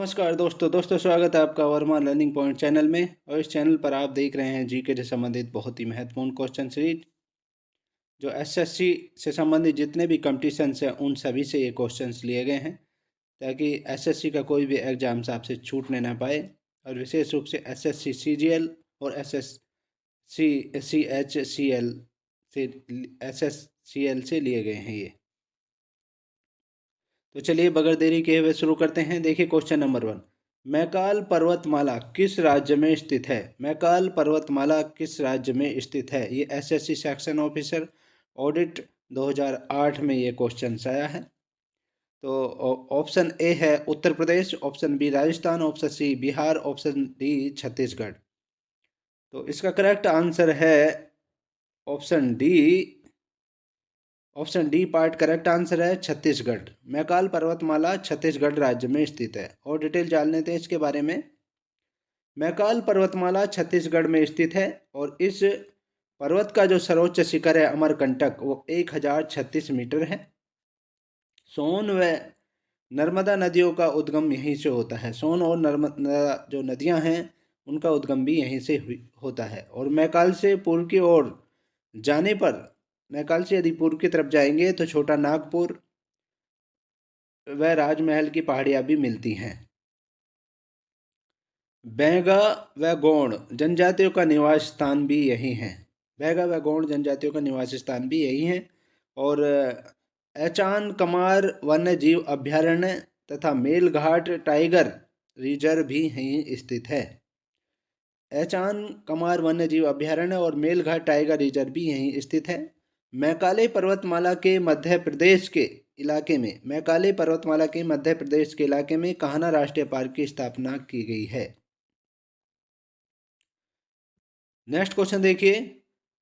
नमस्कार दोस्तों स्वागत है आपका वर्मा लर्निंग पॉइंट चैनल में। और इस चैनल पर आप देख रहे हैं जीके से संबंधित बहुत ही महत्वपूर्ण क्वेश्चन सीरीज। जो एसएससी से संबंधित जितने भी कंपटीशंस हैं उन सभी से ये क्वेश्चंस लिए गए हैं, ताकि एसएससी का कोई भी एग्जाम्स आपसे छूटने ना पाए। और विशेष रूप से एसएससी सीजीएल और एसएससी सीएचसीएल से एसएससीएल से लिए गए हैं ये। तो चलिए बगैर देरी के हुए शुरू करते हैं। देखिए क्वेश्चन नंबर 1, मैकाल पर्वतमाला किस राज्य में स्थित है? मैकाल पर्वतमाला किस राज्य में स्थित है? ये एसएससी सेक्शन ऑफिसर ऑडिट 2008 में ये क्वेश्चन आया है। तो ऑप्शन ए है Uttar Pradesh, option B Rajasthan, option C Bihar, option D Chhattisgarh. तो इसका करेक्ट आंसर है option D. Option D part correct answer है छत्तीसगढ़। मैकाल पर्वतमाला छत्तीसगढ़ राज्य में स्थित है। और डिटेल जान लेते हैं इसके बारे में। मैकाल पर्वतमाला छत्तीसगढ़ में स्थित है और इस पर्वत का जो सर्वोच्च शिखर है अमरकंटक वो 1036 मीटर है। सोन व नर्मदा नदियों का उद्गम यहीं से होता है। सोन और नर्मदा जो नदियां हैं उनका उद्गम भी यहीं से होता है। और मैकाल से पूर्व की ओर जाने पर, मैकाल से यदि पूर्व की तरफ जाएंगे तो छोटा नागपुर व राजमहल की पहाड़ियां भी मिलती हैं। बैगा व गौड़ जनजातियों का निवास स्थान भी यही है। बैगा व गौड़ जनजातियों का निवास स्थान भी यही है। और एचान कमार वन्य जीव अभ्यारण्य तथा मेलघाट टाइगर रिजर्व भी यहीं स्थित है। एचान कमार वन्य जीव अभ्यारण्य और मेलघाट टाइगर रिजर्व भी यहीं स्थित है। मैकाले पर्वतमाला के मध्य प्रदेश के इलाके में, मैकाले पर्वतमाला के मध्य प्रदेश के इलाके में कान्हा राष्ट्रीय पार्क की स्थापना की गई है। नेक्स्ट क्वेश्चन देखिए,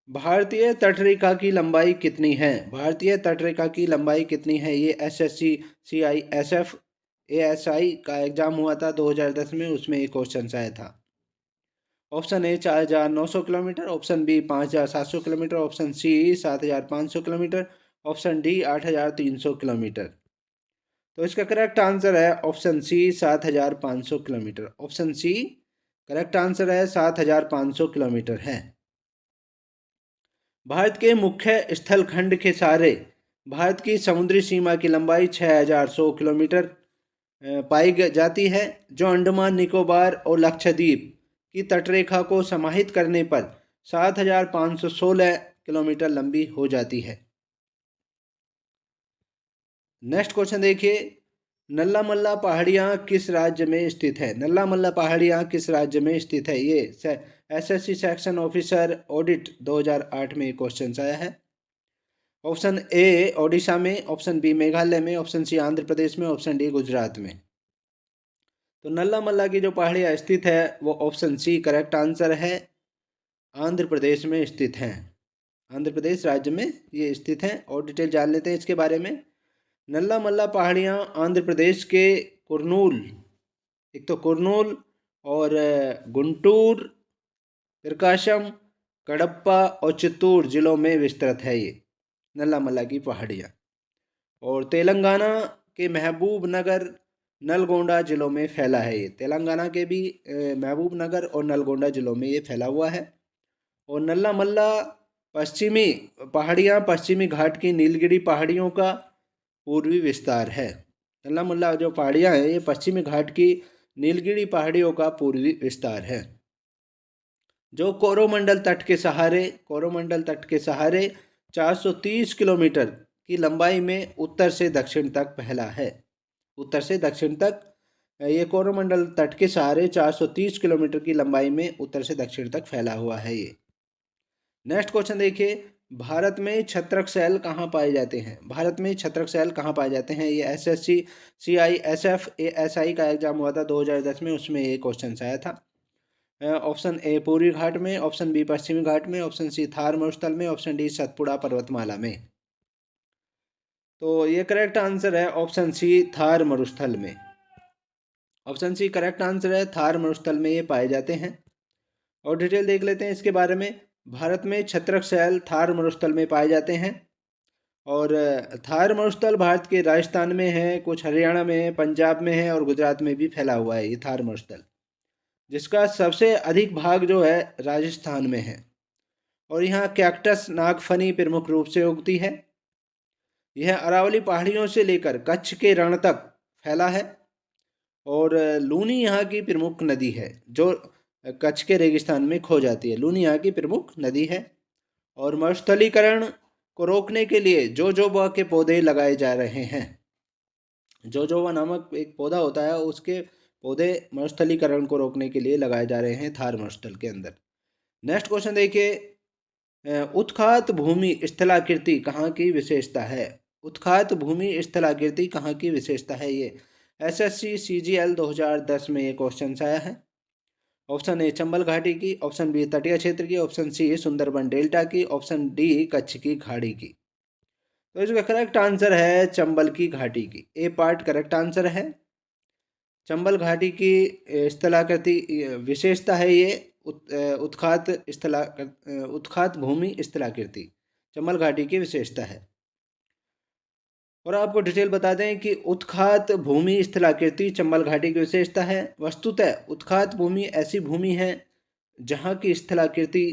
भारतीय तटरेखा की लंबाई कितनी है? भारतीय तटरेखा की लंबाई कितनी है? ये एसएससी सीआईएसएफ एएसआई का एग्जाम हुआ था 2010 में, उसमें ये क्वेश्चन आया था। Option A 4900 kilometre, option B 5700 kilometre, option C 7500 kilometre, option D 8300 kilometre. तो इसका करेक्ट आंसर है option C 7500 kilometre. Option C correct answer है 7500 किलोमीटर है। भारत के मुख्य स्थल खंड के सारे भारत की समुद्री सीमा की लंबाई 6100 किलोमीटर पाई जाती है, जो अंडमान निकोबार और लक्षद्वीप की तटरेखा को समाहित करने पर 7516 किलोमीटर लंबी हो जाती है। नेक्स्ट क्वेश्चन देखिए, नल्ला मल्ला पहाड़ियाँ किस राज्य में स्थित है? नल्ला मल्ला पहाड़ियाँ किस राज्य में स्थित है? ये एसएससी सेक्शन ऑफिसर ऑडिट 2008 में क्वेश्चन आया है। ऑप्शन ए ओडिशा में, ऑप्शन बी मेघालय में, ऑप्शन सी आंध्र प्रदेश में, ऑप्शन डी गुजरात में। तो नल्ला मल्ला की जो पहाड़ियाँ स्थित है वो ऑप्शन सी करेक्ट आंसर है, आंध्र प्रदेश में स्थित हैं। आंध्र प्रदेश राज्य में ये स्थित हैं। और डिटेल जान लेते हैं इसके बारे में। नल्ला मल्ला पहाड़ियाँ आंध्र प्रदेश के कुर्नूल, एक तो कुर्नूल और गुंटूर, प्रकाशम, कडप्पा और चित्तूर जिलों में विस्तृत है ये नल्ला मल्ला की पहाड़ियाँ। और तेलंगाना के महबूब नगर, नलगोंडा जिलों में फैला है ये। तेलंगाना के भी महबूब नगर और नलगोंडा जिलों में ये फैला हुआ है। और नल्ला मल्ला पश्चिमी पहाड़ियाँ पश्चिमी घाट की नीलगिरी पहाड़ियों का पूर्वी विस्तार है। नल्ला मल्ला जो पहाड़ियाँ हैं ये पश्चिमी घाट की नीलगिरी पहाड़ियों का पूर्वी विस्तार है, जो कोरोमंडल तट के सहारे 430 किलोमीटर की लंबाई में उत्तर से दक्षिण तक फैला है। उत्तर से दक्षिण तक ये कोरोमंडल तट के सहारे 430 किलोमीटर की लंबाई में उत्तर से दक्षिण तक फैला हुआ है ये। नेक्स्ट क्वेश्चन देखिए, भारत में छत्रक शैल कहाँ पाए जाते हैं? भारत में छत्रक शैल कहाँ पाए जाते हैं? ये एसएससी सीआईएसएफ एएसआई का एग्जाम हुआ था 2010 में, उसमें ये क्वेश्चन आया था। ऑप्शन ए पूर्वी घाट में, ऑप्शन बी पश्चिमी घाट में, ऑप्शन सी थार मरुस्थल में, ऑप्शन डी सतपुड़ा पर्वतमाला में। तो ये करेक्ट आंसर है ऑप्शन सी थार मरुस्थल में। ऑप्शन सी करेक्ट आंसर है, थार मरुस्थल में ये पाए जाते हैं। और डिटेल देख लेते हैं इसके बारे में। भारत में छत्रक शैल थार मरुस्थल में पाए जाते हैं। और थार मरुस्थल भारत के राजस्थान में है, कुछ हरियाणा में है, पंजाब में है और गुजरात में भी फैला हुआ है ये थार मरुस्थल, जिसका सबसे अधिक भाग जो है राजस्थान में है। और यहाँ कैक्टस नागफनी प्रमुख रूप से उगती है। यह अरावली पहाड़ियों से लेकर कच्छ के रण तक फैला है। और लूनी यहाँ की प्रमुख नदी है जो कच्छ के रेगिस्तान में खो जाती है। लूनी यहाँ की प्रमुख नदी है। और मरुस्थलीकरण को रोकने के लिए जोजोबा के पौधे लगाए जा रहे हैं। जोजोबा नामक एक पौधा होता है, उसके पौधे मरुस्थलीकरण को रोकने के लिए लगाए जा रहे हैं थार मरुस्थल के अंदर। नेक्स्ट क्वेश्चन देखिए, उत्खात भूमि स्थलाकृति कहाँ की विशेषता है? उत्खात भूमि स्थलाकृति कहाँ की विशेषता है? ये एसएससी सीजीएल 2010 में ये क्वेश्चन आया है। ऑप्शन ए चंबल घाटी की, ऑप्शन बी तटीय क्षेत्र की, ऑप्शन सी सुंदरबन डेल्टा की, ऑप्शन डी कच्छ की खाड़ी की। तो इसका करेक्ट आंसर है चंबल की घाटी की। ए पार्ट करेक्ट आंसर है। चंबल घाटी की स्थलाकृति विशेषता है ये उत्खात भूमि स्थलाकृति चंबल घाटी की विशेषता है। और आपको डिटेल बता दें कि उत्खात भूमि स्थलाकृति चंबल घाटी की विशेषता है। वस्तुतः उत्खात भूमि ऐसी भूमि है जहाँ की स्थलाकृति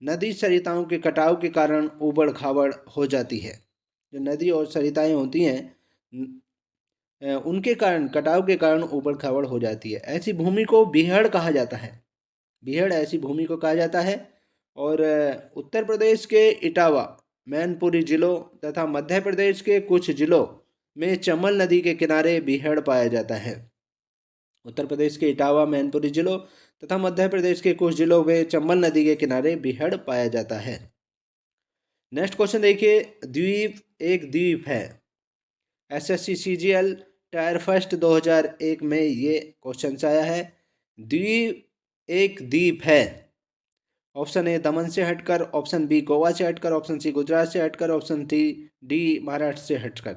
नदी सरिताओं के कटाव के कारण उबड़ खाबड़ हो जाती है। जो नदी और सरिताएं होती हैं उनके कारण, कटाव के कारण उबड़ खाबड़ हो जाती है। ऐसी भूमि को बीहड़ कहा जाता है। बीहड़ ऐसी भूमि को कहा जाता है। और उत्तर प्रदेश के इटावा, मैनपुरी जिलों तथा मध्य प्रदेश के कुछ जिलों में चंबल नदी के किनारे बीहड़ पाया जाता है। उत्तर प्रदेश के इटावा, मैनपुरी जिलों तथा मध्य प्रदेश के कुछ जिलों में चंबल नदी के किनारे बीहड़ पाया जाता है। नेक्स्ट क्वेश्चन देखिए, द्वीप एक द्वीप है। एसएससी सीजीएल टायर फर्स्ट 2001 में ये क्वेश्चन आया है। द्वीप एक द्वीप है। ऑप्शन ए दमन से हटकर, ऑप्शन बी गोवा से हटकर, ऑप्शन सी गुजरात से हटकर, ऑप्शन डी महाराष्ट्र से हटकर।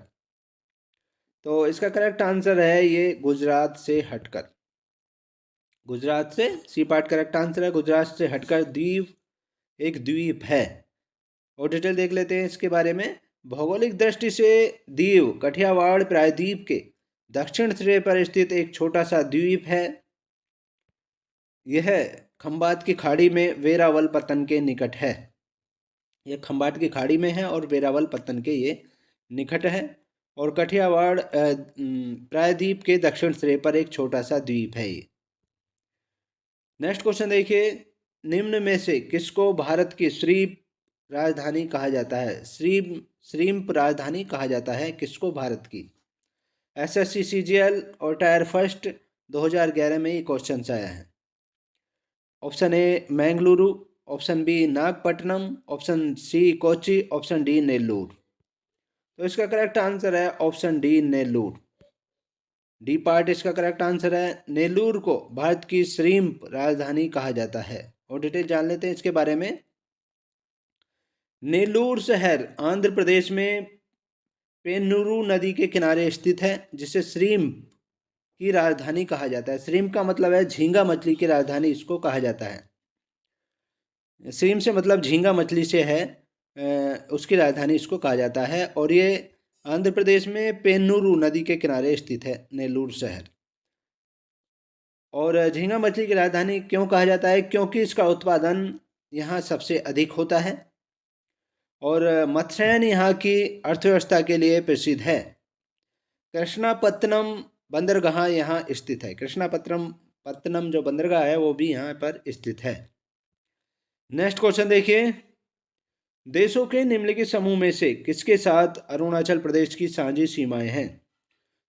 तो इसका करेक्ट आंसर है ये गुजरात से हटकर। गुजरात से, सी पार्ट करेक्ट आंसर है। गुजरात से हटकर द्वीप एक द्वीप है। और डिटेल देख लेते हैं इसके बारे में। भौगोलिक दृष्टि से दीव कठियावाड़ प्रायद्वीप के दक्षिण सिरे पर स्थित एक छोटा सा द्वीप है। यह खंबात की खाड़ी में वेरावल पत्तन के निकट है। यह खंबात की खाड़ी में है और वेरावल पत्तन के ये निकट है। और कठियावाड़ प्रायद्वीप के दक्षिण सिरे पर एक छोटा सा द्वीप है ये। नेक्स्ट क्वेश्चन देखिए, निम्न में से किसको भारत की श्रीप राजधानी कहा जाता है? श्रीम्प राजधानी कहा जाता है किसको भारत की? एसएससी सीजीएल और टायर फर्स्ट 2011 में ये क्वेश्चन आया है। Option A Mangaluru, option B Nagapattinam, option C Kochi, option D Nellore. तो इसका करेक्ट आंसर है option D Nellore. D part इसका करेक्ट आंसर है। नेल्लूर को भारत की श्रीम्प राजधानी कहा जाता है। और डिटेल जान लेते हैं इसके बारे में। नेल्लूर शहर आंध्र प्रदेश में पेन्नूरू नदी के किनारे स्थित है, जिसे श्रीम्प की राजधानी कहा जाता है। श्रीम्प का मतलब है झींगा मछली की राजधानी इसको कहा जाता है। श्रीम्प से मतलब झींगा मछली से है, उसकी राजधानी इसको कहा जाता है। और ये आंध्र प्रदेश में पेन्नूरू नदी के किनारे स्थित है नेल्लूर शहर। और झींगा मछली की राजधानी क्यों कहा जाता है? क्योंकि इसका उत्पादन यहाँ सबसे अधिक होता है। और मत्स्यायन यहाँ की अर्थव्यवस्था के लिए प्रसिद्ध है। कृष्णापत्तनम बंदरगाह यहाँ स्थित है। कृष्णापत्तनम जो बंदरगाह है वो भी यहाँ पर स्थित है। नेक्स्ट क्वेश्चन देखिए, देशों के निम्नलिखित समूह में से किसके साथ अरुणाचल प्रदेश की साझी सीमाएं हैं?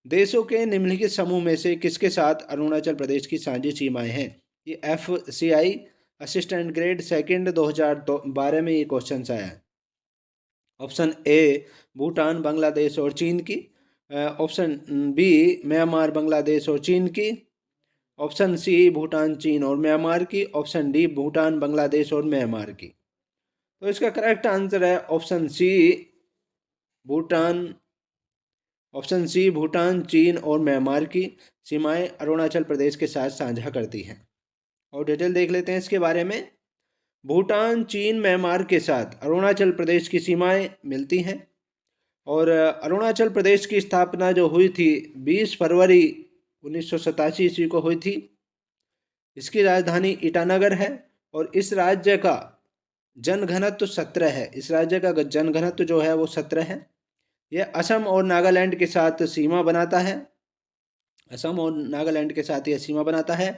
देशों के निम्नलिखित समूह में से किसके साथ अरुणाचल प्रदेश की साझी सीमाएं हैं? ये FCI असिस्टेंट ग्रेड सेकंड 2012 में ये क्वेश्चन आया है। ऑप्शन ए भूटान, बांग्लादेश और चीन की, ऑप्शन बी म्यांमार, बांग्लादेश और चीन की, ऑप्शन सी भूटान, चीन और म्यांमार की, ऑप्शन डी भूटान, बांग्लादेश और म्यांमार की। तो इसका करेक्ट आंसर है option C Bhutan. Option C Bhutan, चीन और म्यांमार की सीमाएं अरुणाचल प्रदेश के साथ साझा करती हैं। और डिटेल देख लेते हैं इसके बारे में। भूटान, चीन, म्यांमार के साथ अरुणाचल प्रदेश की सीमाएं मिलती हैं। और अरुणाचल प्रदेश की स्थापना जो हुई थी 20 फरवरी 1987 ईस्वी को हुई थी। इसकी राजधानी ईटानगर है और इस राज्य का जनघनत्व 17 है। इस राज्य का जनघनत्व जो है वो 17 है। यह असम और नागालैंड के साथ सीमा बनाता है। असम और नागालैंड के साथ यह सीमा बनाता है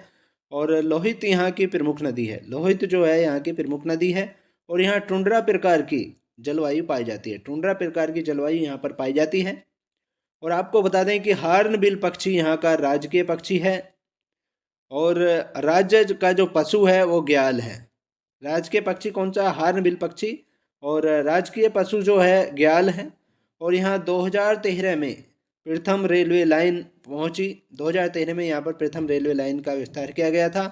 और लोहित यहाँ की प्रमुख नदी है। लोहित जो है यहाँ की प्रमुख नदी है और यहाँ टुंड्रा प्रकार की जलवायु पाई जाती है। टुंड्रा प्रकार की जलवायु यहाँ पर पाई जाती है। और आपको बता दें कि हार्नबिल पक्षी यहाँ का राजकीय पक्षी है और राज्य का जो पशु है वो ग्याल है। राजकीय पक्षी कौन सा? हार्नबिल पक्षी। और राजकीय पशु जो है ग्याल है। और यहाँ 2013 में प्रथम रेलवे लाइन पहुंची। 2013 में यहाँ पर प्रथम रेलवे लाइन का विस्तार किया गया था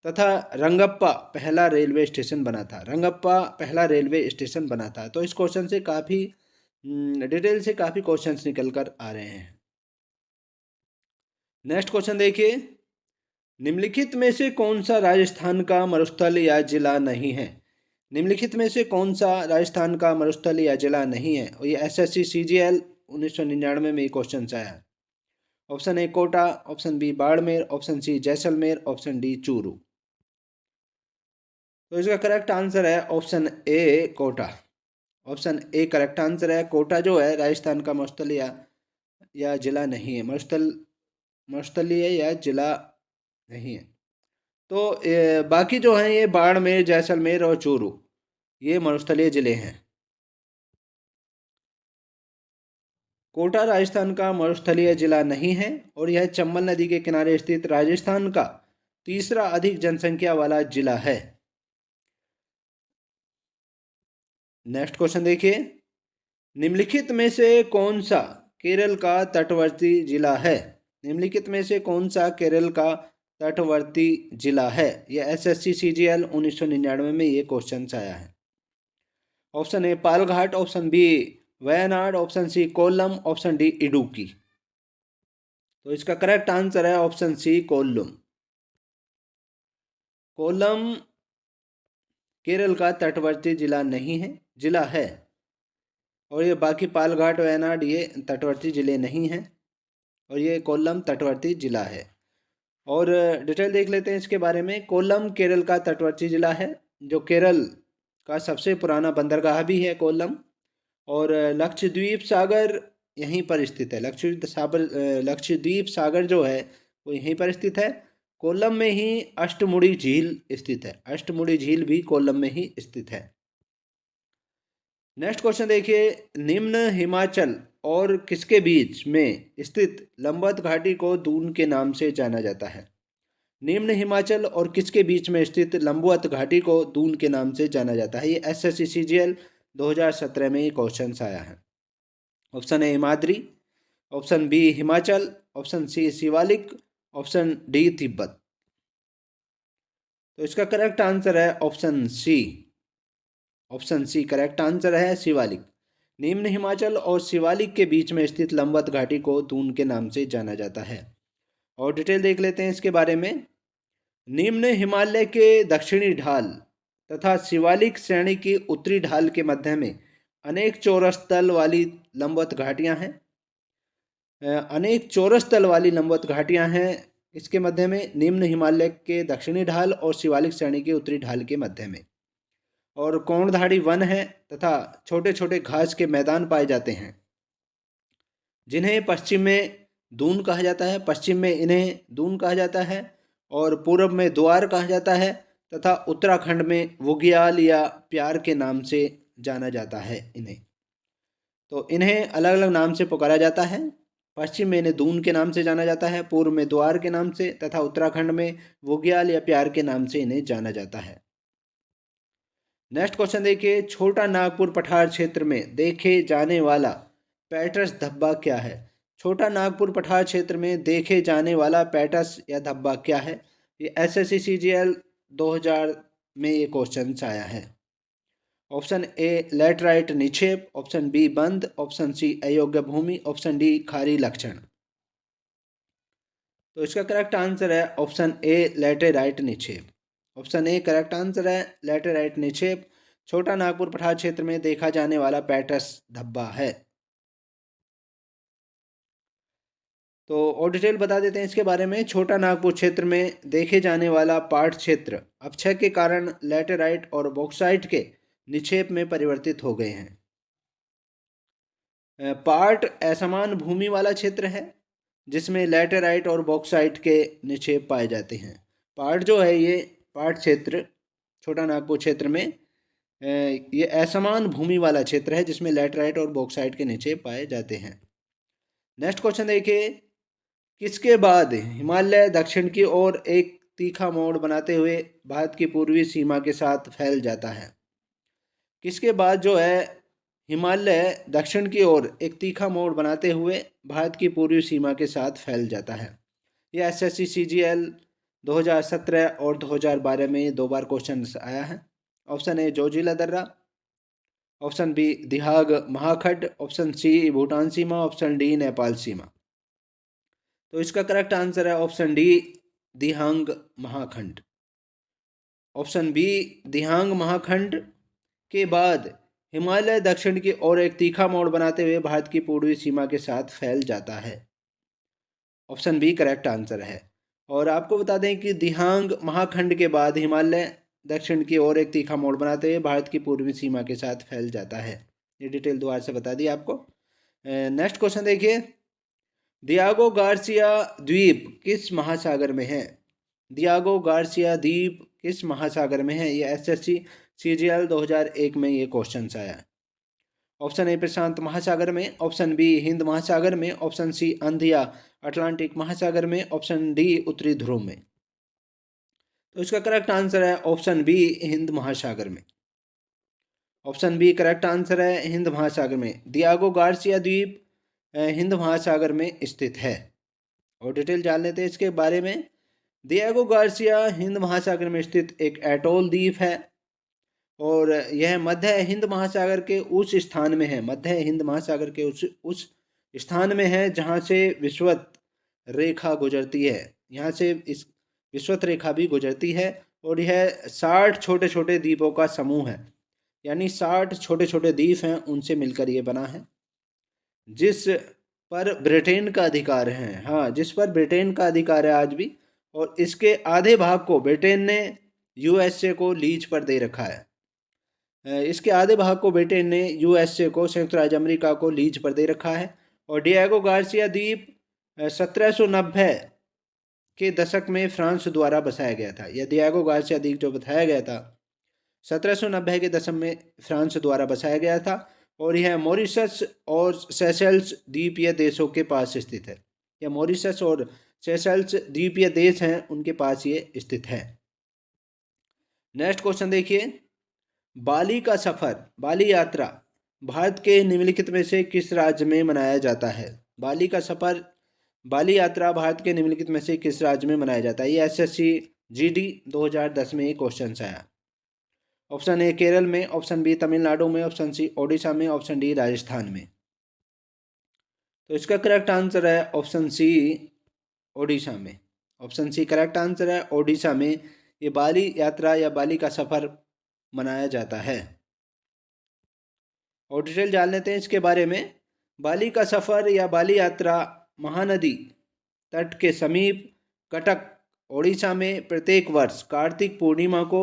तथा रंगप्पा पहला रेलवे स्टेशन बना था। रंगप्पा पहला रेलवे स्टेशन बना था। तो इस क्वेश्चन से काफ़ी डिटेल से काफ़ी क्वेश्चंस निकल कर आ रहे हैं। नेक्स्ट क्वेश्चन देखिए, निम्नलिखित में से कौन सा राजस्थान का मरुस्थल या जिला नहीं है? निम्नलिखित में से कौन सा राजस्थान का मरुस्थल या जिला नहीं है? और ये एसएससी सीजीएल 1999 में ये क्वेश्चन आया है। Option A Kota, option B Barmer, option C Jaisalmer, option D Churu. तो इसका करेक्ट आंसर है option A Kota. Option A correct answer है। कोटा जो है राजस्थान का मरुस्थल या जिला नहीं है। मरुस्थलीय या जिला नहीं है। तो बाकी जो हैं ये बाड़मेर, जैसलमेर और चूरू ये मरुस्थलीय जिले हैं। कोटा राजस्थान का मरुस्थलीय जिला नहीं है और यह चंबल नदी के किनारे स्थित राजस्थान का तीसरा अधिक जनसंख्या वाला जिला है। नेक्स्ट क्वेश्चन देखिए, निम्नलिखित में से कौन सा केरल का तटवर्ती जिला है? निम्नलिखित में से कौन सा केरल का तटवर्ती जिला है? यह एसएससी सीजीएल 1999 में ये क्वेश्चन आया है। Option A Palghat, option B Wayanad, option C Kollam, option D Idukki. तो इसका करेक्ट आंसर है ऑप्शन सी कोल्लम। कोल्लम केरल का तटवर्ती जिला नहीं है, जिला है। और ये बाकी पालघाट, वयनाड ये तटवर्ती जिले नहीं हैं और ये कोल्लम तटवर्ती जिला है। और डिटेल देख लेते हैं इसके बारे में। कोल्लम केरल का तटवर्ती जिला है, जो केरल का सबसे पुराना बंदरगाह भी है कोल्लम। और लक्षद्वीप सागर यहीं पर स्थित है। लक्षद्वीप सागर जो है वो यहीं पर स्थित है। कोल्लम में ही अष्टमुड़ी झील स्थित है। अष्टमुड़ी झील भी कोल्लम में ही स्थित है। नेक्स्ट क्वेश्चन देखिए, निम्न हिमाचल और किसके बीच में स्थित लंबवत घाटी को दून के नाम से जाना जाता है? निम्न हिमाचल और किसके बीच में स्थित लंबवत घाटी को दून के नाम से जाना जाता है? ये एसएससी सीजीएल 2017 में ये क्वेश्चन आया है। Option A Himadri, option B Himachal, option C Shivalik, option D Tibet. तो इसका करेक्ट आंसर है option C. Option C correct answer है शिवालिक। निम्न हिमाचल और शिवालिक के बीच में स्थित लंबवत घाटी को दून के नाम से जाना जाता है। और डिटेल देख लेते हैं इसके बारे में। निम्न हिमालय के दक्षिणी ढाल तथा शिवालिक श्रेणी की उत्तरी ढाल के मध्य में अनेक चौरस तल वाली लंबवत घाटियां हैं। अनेक चौरस तल वाली लंबवत घाटियां हैं इसके मध्य में, निम्न हिमालय के दक्षिणी ढाल और शिवालिक श्रेणी के उत्तरी ढाल के मध्य में। और कोणधारी वन है तथा छोटे छोटे घास के मैदान पाए जाते हैं, जिन्हें पश्चिम में दून कहा जाता है। पश्चिम में इन्हें दून कहा जाता है और पूर्व में द्वार कहा जाता है तथा उत्तराखंड में वुग्याल या प्यार के नाम से जाना जाता है इन्हें। तो इन्हें अलग अलग नाम से पुकारा जाता है। पश्चिम में इन्हें दून के नाम से जाना जाता है, पूर्व में द्वार के नाम से तथा उत्तराखंड में वुग्याल या प्यार के नाम से इन्हें जाना जाता है। नेक्स्ट क्वेश्चन देखिए, छोटा नागपुर पठार क्षेत्र में देखे जाने वाला पैटर्स धब्बा क्या है? छोटा नागपुर पठार क्षेत्र में देखे जाने वाला पैटर्स या धब्बा क्या है? ये एसएससी सीजीएल 2000 में ये क्वेश्चन आया है। ऑप्शन ए लैटराइट निक्षेप, ऑप्शन बी बंद, ऑप्शन सी अयोग्य भूमि, ऑप्शन डी खारी लक्षण। तो इसका करेक्ट आंसर है ऑप्शन ए लैटेराइट निक्षेप। ऑप्शन ए करेक्ट आंसर है लैटेराइट निक्षेप छोटा नागपुर पठार क्षेत्र में देखा जाने वाला पैटर्स धब्बा है। तो और डिटेल बता देते हैं इसके बारे में। छोटा नागपुर क्षेत्र में देखे जाने वाला पाट क्षेत्र अपक्षय के कारण लैटेराइट और बॉक्साइट के निक्षेप में परिवर्तित हो गए हैं। पाट असमान भूमि वाला क्षेत्र है जिसमें लैटेराइट और बॉक्साइट के निक्षेप पाए जाते हैं। पाट जो है ये पाट क्षेत्र छोटा नागपुर क्षेत्र में ये असमान भूमि वाला क्षेत्र है जिसमें लैटेराइट और बॉक्साइट के निक्षेप पाए जाते हैं। नेक्स्ट क्वेश्चन देखिए, किसके बाद हिमालय दक्षिण की ओर एक तीखा मोड़ बनाते हुए भारत की पूर्वी सीमा के साथ फैल जाता है? किसके बाद जो है हिमालय दक्षिण की ओर एक तीखा मोड़ बनाते हुए भारत की पूर्वी सीमा के साथ फैल जाता है? यह एसएससी सीजीएल 2017 और 2012 में 2 बार क्वेश्चन आया है। ऑप्शन ए जोजिला दर्रा, ऑप्शन बी दिहाग महाखंड, ऑप्शन सी भूटान सीमा, ऑप्शन डी नेपाल सीमा। तो इसका करेक्ट आंसर है ऑप्शन डी दिहांग महाखंड। ऑप्शन बी दिहांग महाखंड के बाद हिमालय दक्षिण की ओर एक तीखा मोड़ बनाते हुए भारत की पूर्वी सीमा के साथ फैल जाता है। ऑप्शन बी करेक्ट आंसर है। और आपको बता दें कि दिहांग महाखंड के बाद हिमालय दक्षिण की ओर एक तीखा मोड़ बनाते हुए भारत की पूर्वी सीमा के साथ फैल जाता है। ये डिटेल दोबारा से बता दी आपको। नेक्स्ट क्वेश्चन देखिए, दियागो गार्सिया द्वीप किस महासागर में है? दियागो गार्सिया द्वीप किस महासागर में है? ये एसएससी सीजीएल 2001 में ये क्वेश्चन आया। ऑप्शन ए प्रशांत महासागर में, ऑप्शन बी हिंद महासागर में, ऑप्शन सी अंधिया अटलांटिक महासागर में, ऑप्शन डी उत्तरी ध्रुव में। तो इसका करेक्ट आंसर है ऑप्शन बी हिंद महासागर में। ऑप्शन बी करेक्ट आंसर है हिंद महासागर में। दियागो गार्सिया द्वीप हिंद महासागर में स्थित है। और डिटेल जान लेते हैं इसके बारे में। दियागो गार्सिया हिंद महासागर में स्थित एक एटोल द्वीप है और यह मध्य हिंद महासागर के उस स्थान में है, मध्य हिंद महासागर के उस स्थान में है जहाँ से विषुवत रेखा गुजरती है। यहाँ से इस विषुवत रेखा भी गुजरती है और यह 60 छोटे छोटे द्वीपों का समूह है, यानी 60 छोटे छोटे द्वीप हैं उनसे मिलकर ये बना है, जिस पर ब्रिटेन का अधिकार है। हाँ, जिस पर ब्रिटेन का अधिकार है आज भी। और इसके आधे भाग को ब्रिटेन ने यूएसए को लीज पर दे रखा है। इसके आधे भाग को ब्रिटेन ने यूएसए को, संयुक्त राज्य अमेरिका को लीज पर दे रखा है। और डियागो गार्सिया द्वीप 1790 के दशक में फ्रांस द्वारा बसाया गया था। यह डियागो गार्सिया द्वीप जो बताया गया था 1790 के दशक में फ्रांस द्वारा बसाया गया था और यह मॉरिशस और सेशल्स द्वीपीय देशों के पास स्थित है। यह मॉरिशस और सेशल्स द्वीपीय देश हैं, उनके पास ये स्थित है। नेक्स्ट क्वेश्चन देखिए, बाली का सफर, बाली यात्रा भारत के निम्नलिखित में से किस राज्य में मनाया जाता है? बाली का सफर, बाली यात्रा भारत के निम्नलिखित में से किस राज्य में मनाया जाता है? ये एसएससी जीडी 2010 में क्वेश्चन आया। ऑप्शन ए केरल में, ऑप्शन बी तमिलनाडु में, ऑप्शन सी ओडिशा में, ऑप्शन डी राजस्थान में। तो इसका करेक्ट आंसर है ऑप्शन सी ओडिशा में। ऑप्शन सी करेक्ट आंसर है, ओडिशा में ये बाली यात्रा या बाली का सफर मनाया जाता है। और डिटेल जान लेते हैं इसके बारे में। बाली का सफर या बाली यात्रा महानदी तट के समीप कटक ओडिशा में प्रत्येक वर्ष कार्तिक पूर्णिमा को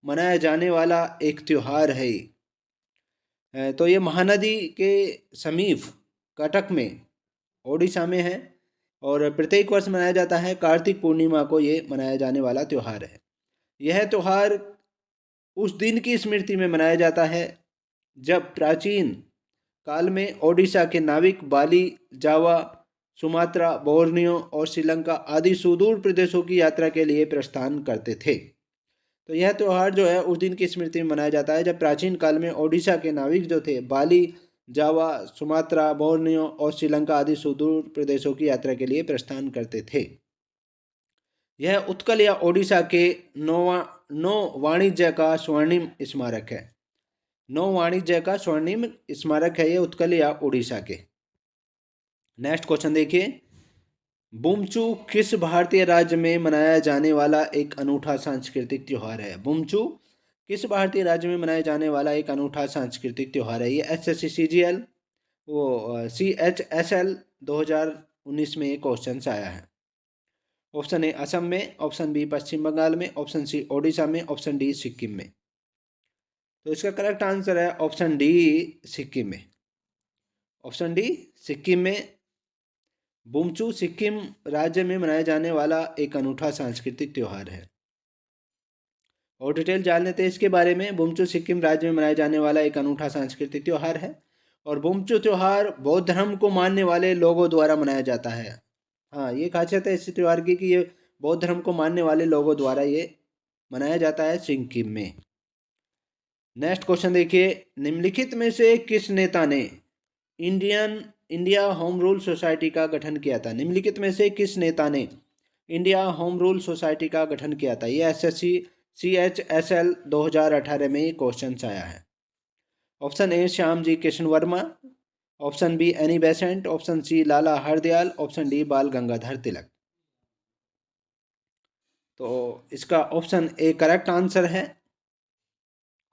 मनाया जाने वाला एक त्यौहार है। तो ये महानदी के समीप कटक में ओडिशा में है और प्रत्येक वर्ष मनाया जाता है। कार्तिक पूर्णिमा को ये मनाया जाने वाला त्यौहार है। यह त्यौहार उस दिन की स्मृति में मनाया जाता है जब प्राचीन काल में ओडिशा के नाविक बाली, जावा, सुमात्रा, बोर्नियो और श्रीलंका आदि सुदूर प्रदेशों की यात्रा के लिए प्रस्थान करते थे। तो यह त्यौहार जो है उस दिन की स्मृति में मनाया जाता है जब प्राचीन काल में ओडिशा के नाविक जो थे बाली, जावा, सुमात्रा, बोर्नियो और श्रीलंका आदि सुदूर प्रदेशों की यात्रा के लिए प्रस्थान करते थे। यह उत्कल या ओडिशा के नौ वाणिज्य का स्वर्णिम स्मारक है। नौ वाणिज्य का स्वर्णिम स्मारक है ये उत्कल या ओडिशा के। नेक्स्ट क्वेश्चन देखिए, बुमचू किस भारतीय राज्य में मनाया जाने वाला एक अनूठा सांस्कृतिक त्यौहार है? बुमचू किस भारतीय राज्य में मनाया जाने वाला एक अनूठा सांस्कृतिक त्यौहार है? ये एसएससी सीजीएल CHSL 2019 में ये क्वेश्चन आया है। ऑप्शन ए असम में, ऑप्शन बी पश्चिम बंगाल में, ऑप्शन सी ओडिशा में, ऑप्शन डी सिक्किम में। तो इसका करेक्ट आंसर है ऑप्शन डी सिक्किम में। ऑप्शन डी सिक्किम में। बुमचू सिक्किम राज्य में मनाया जाने वाला एक अनूठा सांस्कृतिक त्यौहार है। और डिटेल जान लेते हैं इसके बारे में। बुमचू सिक्किम राज्य में मनाया जाने वाला एक अनूठा सांस्कृतिक त्यौहार है और बुमचू त्यौहार बौद्ध धर्म को मानने वाले लोगों द्वारा मनाया जाता है। हाँ, ये खासियत है इस त्यौहार की कि ये बौद्ध धर्म को मानने वाले लोगों द्वारा ये मनाया जाता है सिक्किम में। नेक्स्ट क्वेश्चन देखिए, निम्नलिखित में से किस नेता ने इंडिया होम रूल सोसाइटी का गठन किया था? निम्नलिखित में से किस नेता ने इंडिया होम रूल सोसाइटी का गठन किया था? ये एसएससी CHSL 2018 में ये क्वेश्चन आया है। Option A Shyam ji Krishna Varma, option B Annie Besant, option C Lala Hardayal, option D Bal Gangadhar Tilak. तो इसका ऑप्शन ए करेक्ट आंसर है।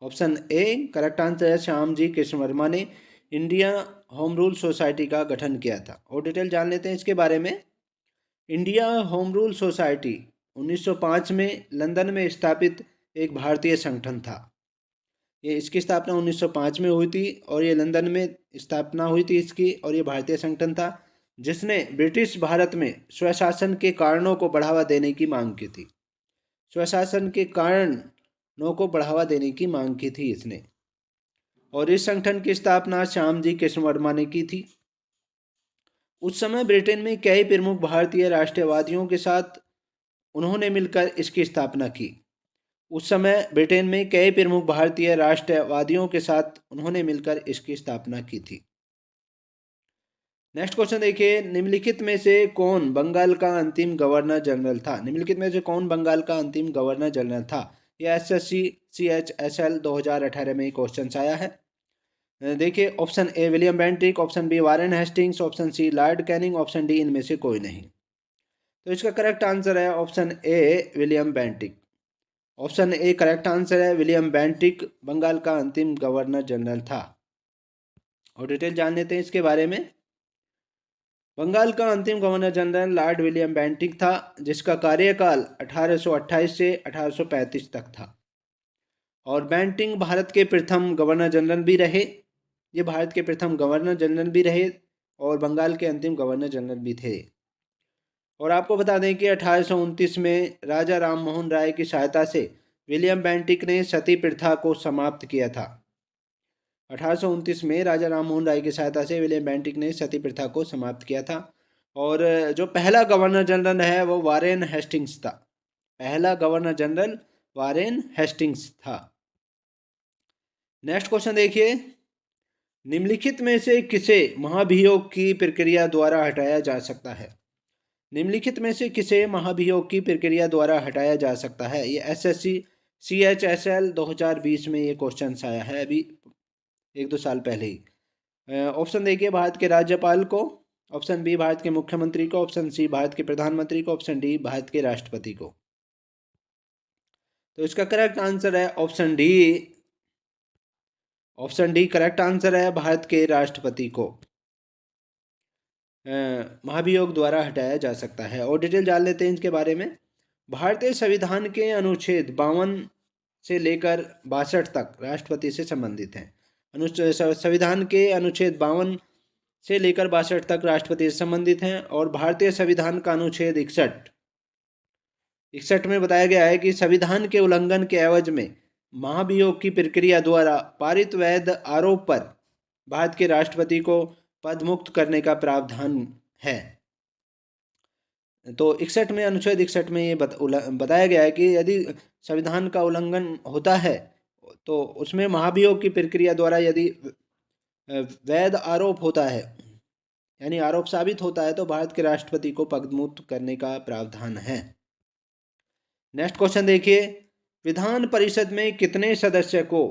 ऑप्शन ए करेक्ट आंसर है, श्याम जी कृष्ण वर्मा ने इंडिया होम रूल सोसाइटी का गठन किया था। और डिटेल जान लेते हैं इसके बारे में। इंडिया होम रूल सोसाइटी 1905 में लंदन में स्थापित एक भारतीय संगठन था। ये इसकी स्थापना 1905 में हुई थी और ये लंदन में स्थापना हुई थी इसकी, और ये भारतीय संगठन था जिसने ब्रिटिश भारत में स्वशासन के कारणों को बढ़ावा देने की मांग की थी। स्वशासन के कारणों को बढ़ावा देने की मांग की थी इसने, और इस संगठन की स्थापना श्याम जी कृष्ण वर्मा ने की थी। उस समय ब्रिटेन में कई प्रमुख भारतीय राष्ट्रवादियों के साथ उन्होंने मिलकर इसकी स्थापना की। उस समय ब्रिटेन में कई प्रमुख भारतीय राष्ट्रवादियों के साथ उन्होंने मिलकर इसकी स्थापना की थी। नेक्स्ट क्वेश्चन देखिए, निम्नलिखित में से कौन बंगाल का अंतिम गवर्नर जनरल था? निम्नलिखित में से कौन बंगाल का अंतिम गवर्नर जनरल था? यह एसएससी CHSL 2018 में क्वेश्चन आया है। देखिए, option A William Bentinck, option B Warren Hastings, option C Lord Canning, option D इनमें से कोई नहीं। तो इसका करेक्ट आंसर है option A William Bentinck. Option A correct answer है, विलियम बेंटिक बंगाल का अंतिम गवर्नर जनरल था। और डिटेल जान लेते हैं इसके बारे में। बंगाल का अंतिम governor general Lord William Bentinck था, जिसका कार्यकाल 1828 से 1835 तक था। और बेंटिक भारत के प्रथम गवर्नर जनरल भी रहे। ये भारत के प्रथम गवर्नर जनरल भी रहे और बंगाल के अंतिम गवर्नर जनरल भी थे। और आपको बता दें कि 1829 में राजा राम मोहन राय की सहायता से विलियम बेंटिक ने सती प्रथा को समाप्त किया था। 1829 में राजा राम मोहन राय की सहायता से विलियम बेंटिक ने सती प्रथा को समाप्त किया था। और जो पहला गवर्नर जनरल है वो वारेन हेस्टिंग्स था। पहला गवर्नर जनरल वारेन हेस्टिंग्स था। नेक्स्ट क्वेश्चन देखिए, निम्नलिखित में से किसे महाभियोग की प्रक्रिया द्वारा हटाया जा सकता है? निम्नलिखित में से किसे महाभियोग की प्रक्रिया द्वारा हटाया जा सकता है? ये एसएससी CHSL 2020 में ये क्वेश्चन आया है, अभी 1-2 साल पहले ही। ऑप्शन देखिए, भारत के राज्यपाल को, ऑप्शन बी भारत के मुख्यमंत्री को, ऑप्शन सी भारत के प्रधानमंत्री को, ऑप्शन डी भारत के राष्ट्रपति को। तो इसका करेक्ट आंसर है option D. Option D correct answer है, भारत के राष्ट्रपति को महाभियोग द्वारा हटाया जा सकता है। और डिटेल जान लेते हैं इसके बारे में। भारतीय संविधान के अनुच्छेद 52 से लेकर 62 तक राष्ट्रपति से संबंधित हैं। संविधान के अनुच्छेद 52 से लेकर 62 तक राष्ट्रपति से संबंधित हैं। और भारतीय संविधान का अनुच्छेद 61 में बताया गया है कि संविधान के उल्लंघन के एवज में महाभियोग की प्रक्रिया द्वारा पारित वैध आरोप पर भारत के राष्ट्रपति को पद मुक्त करने का प्रावधान है। तो 61 में, अनुच्छेद 61 में ये बताया गया है कि यदि संविधान का उल्लंघन होता है तो उसमें महाभियोग की प्रक्रिया द्वारा यदि वैध आरोप होता है, यानी आरोप साबित होता है, तो भारत के राष्ट्रपति को पद मुक्त करने का प्रावधान है। नेक्स्ट क्वेश्चन देखिए, विधान परिषद में कितने सदस्य को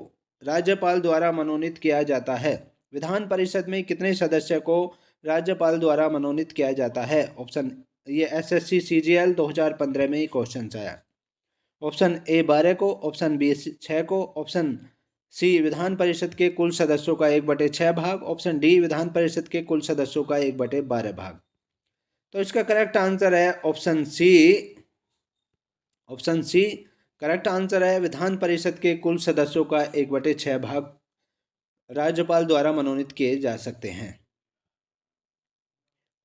राज्यपाल द्वारा मनोनीत किया जाता है? विधान परिषद में कितने सदस्य को राज्यपाल द्वारा मनोनीत किया जाता है? ऑप्शन, ये एसएससी CGL 2015 में ये क्वेश्चन आया। ऑप्शन ए 12 को, ऑप्शन बी 6 को, ऑप्शन सी विधान परिषद के कुल सदस्यों का 1/6 भाग, ऑप्शन डी विधान परिषद के कुल सदस्यों का 1/12 भाग। तो इसका करेक्ट आंसर है option C. Option C correct answer है। विधान परिषद के कुल सदस्यों का 1/6 भाग राज्यपाल द्वारा मनोनीत किए जा सकते हैं।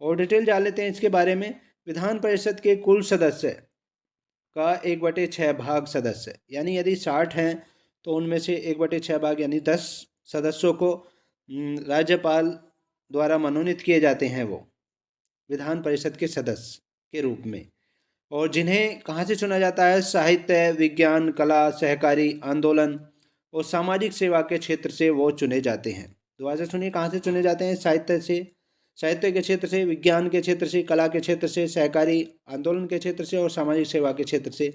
और डिटेल जान लेते हैं इसके बारे में। विधान परिषद के कुल सदस्य का 1/6 भाग सदस्य, यानी यदि 60 हैं तो उनमें से 1/6 भाग यानी 10 सदस्यों को राज्यपाल द्वारा मनोनीत किए जाते हैं वो विधान परिषद के सदस्य के रूप में। और जिन्हें कहाँ से चुना जाता है? साहित्य, विज्ञान, कला, सहकारी आंदोलन और सामाजिक सेवा के क्षेत्र से वो चुने जाते हैं। दोबारा से सुनिए, कहाँ से चुने जाते हैं? साहित्य से, साहित्य के क्षेत्र से, विज्ञान के क्षेत्र से, कला के क्षेत्र से, सहकारी आंदोलन के क्षेत्र से और सामाजिक सेवा के क्षेत्र से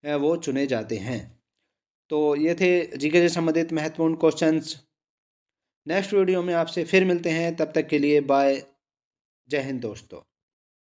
वो चुने जाते हैं। तो ये थे जीके से संबंधित महत्वपूर्ण क्वेश्चंस। नेक्स्ट वीडियो में आपसे फिर मिलते हैं, तब तक के लिए बाय। जय हिंद दोस्तों।